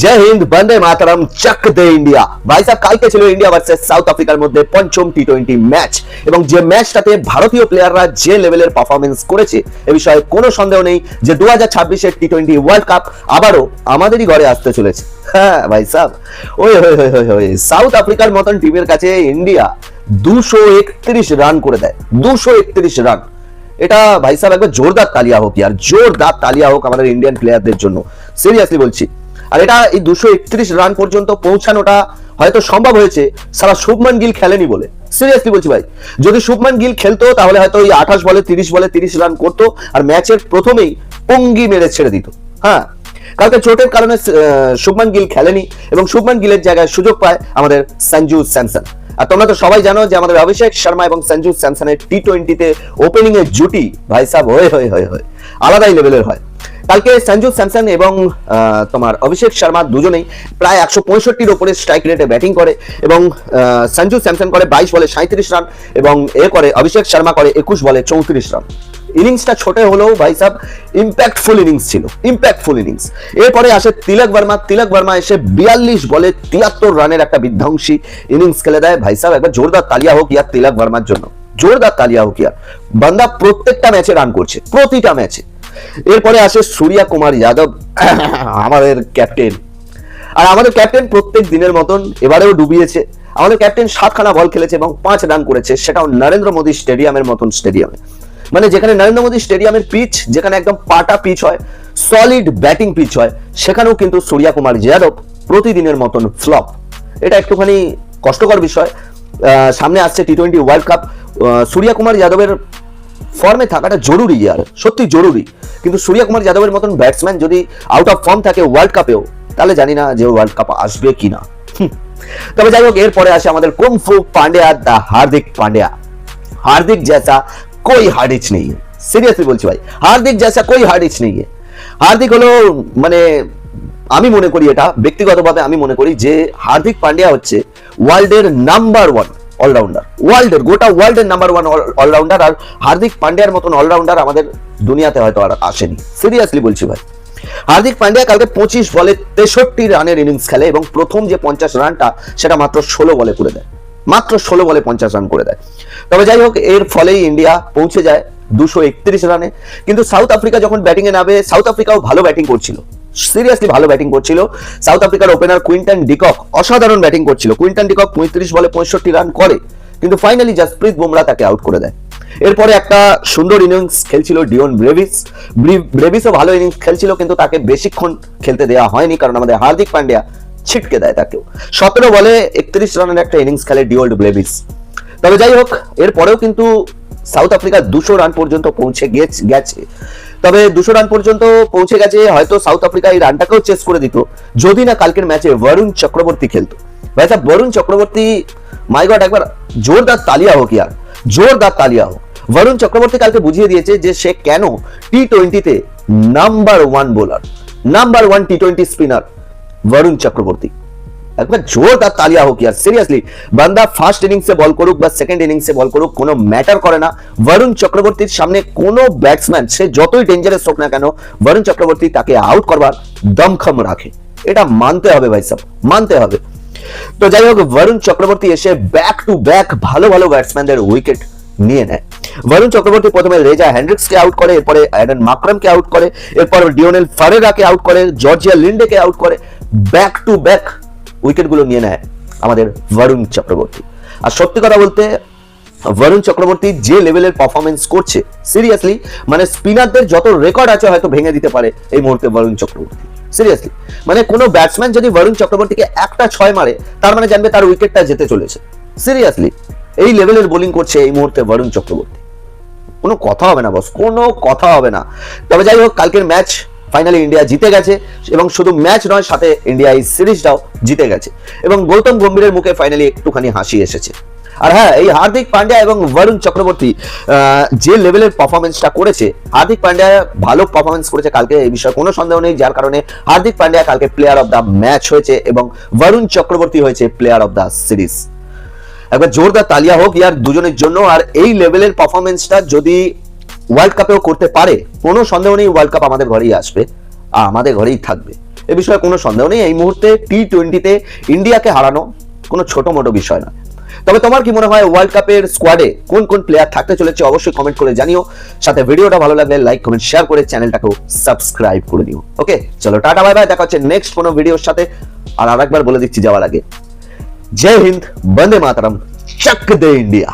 জয় হিন্দ, বন্দে মাতরম, চক দে India. ভাই সাহেব, কালকে ছিল ইন্ডিয়া ভার্সেস সাউথ আফ্রিকার মধ্যে পঞ্চম টি-20 ম্যাচ এবং যে ম্যাচটাতে ভারতীয় প্লেয়াররা যে লেভেলের পারফরমেন্স করেছে এ বিষয়ে কোনো সন্দেহ নেই যে 2026-এর টি-20 ওয়ার্ল্ড কাপ আবারও আমাদেরই ঘরে আসতে চলেছে। হ্যাঁ ভাই সাহেব, ওই সাউথ আফ্রিকার মতন টিমের কাছে ইন্ডিয়া 231 রান করে দেয়। 231 রান, এটা ভাই সাহেব একবার জোরদার তালিয়া হোক, ইয়ার জোরদার তালিয়া হোক আমাদের ইন্ডিয়ান প্লেয়ারদের জন্য, সিরিয়াসলি বলছি। আর এটা এই 231 রান পর্যন্ত পৌঁছানোটা হয়তো সম্ভব হয়েছে সারা শুভমান গিল খেলেনি বলে। সিরিয়াসলি বলছি ভাই, যদি শুভমান গিল খেলতো তাহলে হয়তো ওই 28 বলে 30 রান করতো আর ম্যাচের প্রথমেই পঙ্গি মেরে ছেড়ে দিত। হ্যাঁ, কালকে চোটের কারণে শুভমান গিল খেলেনি এবং শুভমান গিলের জায়গায় সুযোগ পায় আমাদের সঞ্জু স্যামসন। আর তোমরা তো সবাই জানো যে আমাদের অভিষেক শর্মা এবং সঞ্জু স্যামসনের টি-20-তে ওপেনিং এর জুটি ভাই সাহেব হয় আলাদাই লেভেলের হয়। কালকে সঞ্জু স্যামসন এবং তোমার অভিষেক শর্মা দুজনেই প্রায় 165-র উপরে স্ট্রাইক রেটে ব্যাটিং করে এবং সঞ্জু স্যামসন করে 22 বলে 37 রান এবং করে অভিষেক শর্মা করে 21 বলে 34 রান। ইনিংসটা ছোট হলেও ভাই সাহেব ইম্প্যাক্টফুল ইনিংস ছিল, ইম্প্যাক্টফুল ইনিংস। এরপরে আসে তিলক বর্মা এসে 42 বলে 73 রানের একটা বিধ্বংসী ইনিংস খেলে দেয়। ভাই সাহেব একবার জোরদার তালিয়া হোক ইয়ার তিলক বর্মার জন্য, জোরদার তালিয়া হোক ইয়ার। বান্দা প্রত্যেকটা ম্যাচে রান করছে, প্রতিটা ম্যাচে। এরপরে আসে সূর্য কুমার যাদব, আমাদের ক্যাপ্টেন। আর আমাদের ক্যাপ্টেন প্রত্যেক দিনের মতন এবারেও ডুবিয়েছে। আমাদের ক্যাপ্টেন 7খানা বল খেলেছে এবং 5 রান করেছে, সেটাও নরেন্দ্র মোদী স্টেডিয়ামের মতন স্টেডিয়ামে। মানে যেখানে নরেন্দ্র মোদী স্টেডিয়ামের পিচ, যেখানে একদম পাটা পিচ হয়, সলিড ব্যাটিং পিচ হয়, সেখানেও কিন্তু সূর্য কুমার যাদব প্রতিদিনের মতন ফ্লপ। এটা একটুখানি কষ্টকর বিষয়। সামনে আসছে টি-20 ওয়ার্ল্ড কাপ, সূর্য কুমার যাদবের ফর্মে থাকাটা জরুরি, আর সত্যি জরুরি। কিন্তু সূর্য কুমার যাদবের মতন ব্যাটসম্যান যদি আউট অফ ফর্ম থাকে ওয়ার্ল্ড কাপেও, তাহলে জানি না যে ওয়ার্ল্ড কাপ আসবে কিনা। তবে যাই হোক, এরপরে আসে আমাদের কুংফু পান্ডিয়া, দা হার্দিক পান্ডিয়া। हार्दिक जैसा कोई हार्डिच नहीं है, সিরিয়াসলি বলছি ভাই, হার্দিক जैसा कोई हार्डिच नहीं है। হার্দিক হলো, মানে আমি মনে করি, এটা ব্যক্তিগতভাবে আমি মনে করি যে হার্দিক পান্ডিয়া হচ্ছে ওয়ার্ল্ডের নাম্বার 1 অলরাউন্ডার, ওয়ার্ল্ডের গোটা ওয়ার্ল্ডের নাম্বার 1 অলরাউন্ডার। আর হার্দিক পান্ডিয়ার মতন অলরাউন্ডার আমাদের দুনিয়াতে হয়তো আর আসেনি, সিরিয়াসলি বলছি ভাই। হার্দিক পান্ডিয়া কালকে 25 বলে 63 রানের ইনিংস খেলে এবং প্রথম যে 50 রানটা সেটা মাত্র 16 বলে করে দেয়, মাত্র 16 বলে 50 রান করে দেয়। তবে যাই হোক, এর ফলেই ইন্ডিয়া পৌঁছে যায় 231 রানে। কিন্তু সাউথ আফ্রিকা যখন ব্যাটিং এ নামে, সাউথ আফ্রিকাও ভালো ব্যাটিং করছিল, সিরিয়াসলি ভালো ব্যাটিং করছিল। সাউথ আফ্রিকার ওপেনার কুইন্টন ডিকক অসাধারণ ব্যাটিং করছিল। কুইন্টন ডিকক 35 বলে 65 রান করে, কিন্তু ফাইনালি জসপ্রীত বুমরা তাকে আউট করে দেয়। এরপরে একটা সুন্দর ইনিংস খেলছিল ডিওন ব্রেভিসও ভালো ইনিংস খেলছিল, কিন্তু তাকে বেশিক্ষণ খেলতে দেওয়া হয়নি কারণ আমাদের হার্দিক পান্ডিয়া ছিটকে দেয় তাকেও। 17 বলে 31 রানের একটা ইনিংস খেলে ডিওল্ড ব্রেভিস। তবে যাই হোক, এরপরেও কিন্তু সাউথ আফ্রিকা 200 রান পর্যন্ত পৌঁছে গেছে। তবে 200 রান পর্যন্ত পৌঁছে গেছে, হয়তো সাউথ আফ্রিকা এই রানটাকেও চেস করে দিত যদি না কালকের ম্যাচে বরুণ চক্রবর্তী খেলতো। ভাই সাহেব, বরুণ চক্রবর্তী, মাই গড, একবার জোরদার তালিয়া হোক ইয়ার, জোরদার তালিয়া হোক। বরুণ চক্রবর্তী কালকে বুঝিয়ে দিয়েছে যে সে কেন টি-20-তে নাম্বার 1 বোলার, নাম্বার 1 টি-20 স্পিনার বরুণ চক্রবর্তী। একবার জোরদার তালিয়া হোক ইয়ার, সিরিয়াসলি। বান্দা ফার্স্ট ইনিংসে বল করুক বা সেকেন্ড ইনিংসে বল করুক, কোনো ম্যাটার করে না। বরুণ চক্রবর্তীর সামনে কোনো ব্যাটসম্যান, সে যতই ডেঞ্জারাস হোক না কেন, বরুণ চক্রবর্তী তাকে আউট করবার দমখম রাখে। এটা মানতে হবে ভাই সাহেব, মানতে হবে। তো যাই হোক, বরুণ চক্রবর্তী এসে ব্যাক টু ব্যাক ভালো ভালো ব্যাটসম্যানদের উইকেট নিয়ে নেয়। বরুণ চক্রবর্তী প্রথমে রেজা হেন্ড্রিক্সকে আউট করে, এরপরে অ্যাডেন মাকরামকে আউট করে, এরপর ডিওনেল ফারেরাকে আউট করে, জর্জিয়া লিন্ডেকে আউট করে, ব্যাক টু ব্যাক উইকেটগুলো নিয়ে নেয় আমাদের বরুণ চক্রবর্তী। আর সত্যি কথা বলতে, বরুণ চক্রবর্তী যে লেভেলের পারফরমেন্স করছে, সিরিয়াসলি, মানে স্পিনারদের যত রেকর্ড আছে হয়তো ভেঙে দিতে পারে এই মুহূর্তে বরুণ চক্রবর্তী, সিরিয়াসলি। মানে কোনো ব্যাটসম্যান যদি বরুণ চক্রবর্তীকে একটা 6 মারে, তার মানে জানবে তার উইকেটটা যেতে চলেছে, সিরিয়াসলি। এই লেভেলের বোলিং করছে এই মুহূর্তে বরুণ চক্রবর্তী, কোনো কথা হবে না বস, কোনো কথা হবে না। তবে যাই হোক, কালকের ম্যাচ ফাইনালি ইন্ডিয়া জিতে গেছে এবং শুধু ম্যাচ নয়, সাথে ইন্ডিয়া এই সিরিজটাও জিতে গেছে এবং গৌতম গম্ভীরের মুখে ফাইনালি একটুখানি হাসি এসেছে। আর হ্যাঁ, এই হার্দিক পান্ডিয়া এবং বরুণ চক্রবর্তী যে লেভেলের পারফরমেন্সটা করেছে, হার্দিক পান্ডিয়া ভালো পারফরমেন্স করেছে কালকে, এই বিষয়ে কোনো সন্দেহ নেই। যার কারণে হার্দিক পান্ডিয়া কালকে প্লেয়ার অফ দ্য ম্যাচ হয়েছে এবং বরুণ চক্রবর্তী হয়েছে প্লেয়ার অফ দ্য সিরিজ। একবার জোরদার তালিয়া হোক ইয়ার দুজনের জন্য। আর এই লেভেলের পারফরমেন্সটা যদি ওয়ার্ল্ড কাপেও করতে পারে, কোনো সন্দেহ নেই ওয়ার্ল্ড কাপ আমাদের ঘরেই আসবে, আমাদের ঘরেই থাকবে। এ বিষয়ে কোনো সন্দেহ নেই এই মুহূর্তে টি-20-তে ইন্ডিয়াকে হারানো কোনো ছোট মোটো বিষয় না। তবে তোমার কি মনে হয় ওয়ার্ল্ড কাপের স্কোয়াডে কোন কোন প্লেয়ার থাকতে চলেছে অবশ্যই কমেন্ট করে জানিও। সাথে ভিডিওটা ভালো লাগলে লাইক কমেন্ট শেয়ার করে চ্যানেলটাকেও সাবস্ক্রাইব করে নিও। ওকে, চলো টাটা বাই বাই, দেখা হচ্ছে নেক্সট কোনো ভিডিওর সাথে। আর আরেকবার বলে দিচ্ছি যাওয়ার আগে, জয় হিন্দ, বন্দে মাতরম, চক দে ইন্ডিয়া।